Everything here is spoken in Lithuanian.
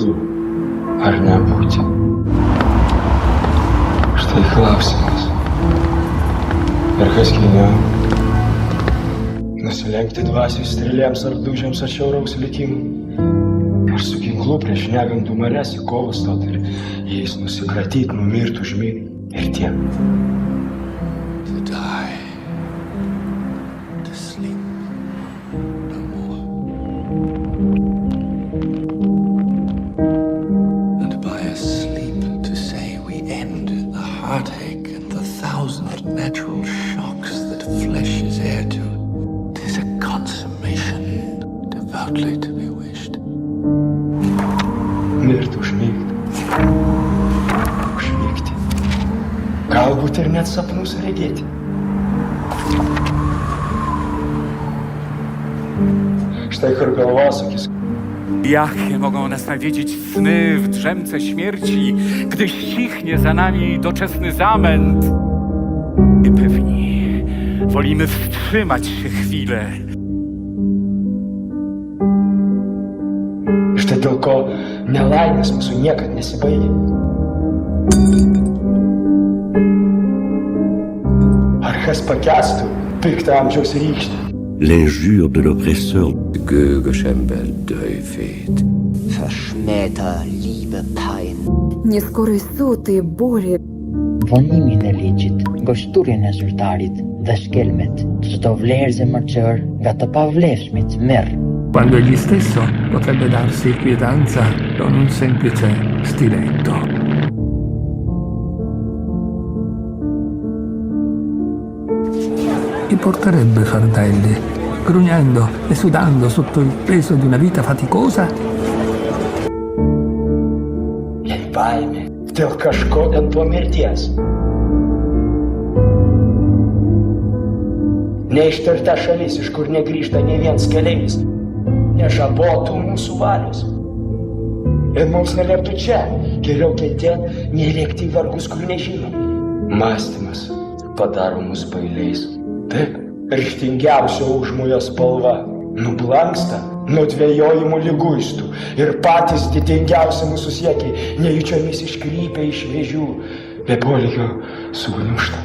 būti ar nebūti? Štai klausimas. Ir kas giniau? Nusilenkti dvasių strėlėms ar dužiams atšiauraus likimų? Ar su ginklu prieš negantų marias į kovą stot ir jais nusikratyt, numirt, užmigt ir tiek? To die, to sleep no more, and by a sleep to say we end the heartache and the thousand natural shocks that flesh is heir to. 'Tis a consummation devoutly to be wished. Mirt, užmigt. Užmigti. Galbūt ir net sapnus regėti. Štai kur galvosūkis. Jakie mogą nas nawiedzić sny w drzemce śmierci, gdy ścichnie za nami doczesny zamęt. Niepewni, wolimy wstrzymać się chwilę. Štai dėl ko nelaimės mūsų niekad nesibaigia. Ar kas pakęstų piktą amžiaus rykštę? L'injure de l'oppresseur. Gögeshembel döjfet. Verschmähter Liebe Pein. Нескорий суд и боли. Vonimin e ligjit, ngoshturjen e zyrtarit dhe shkelmet, çdo vlerë zemërçër nga të pavlefshmit merr. Quando egli stesso potrebbe darsi quietanza con un semplice stiletto. Chi porterebbe fardelli, grugnendo e sudando sotto il peso di una vita faticosa? Jei baimė dėl kažko ten po mirties. Neištirta šalis, iš kur negrįžta nei viens keleivis, nežabotų mūsų valios. Ir mums nelieptų čia, geriau kentėt, nei lėkti į vargus, kur nežinom. Mąstymas padaro mus bailiais. Taip, ryžtingiausio užmojo spalva nublanksta nuo dvejojimų liguistų ir patys didingiausi mūsų siekiai nejučiomis iškrypia iš vėžių, be polikio sugniužta.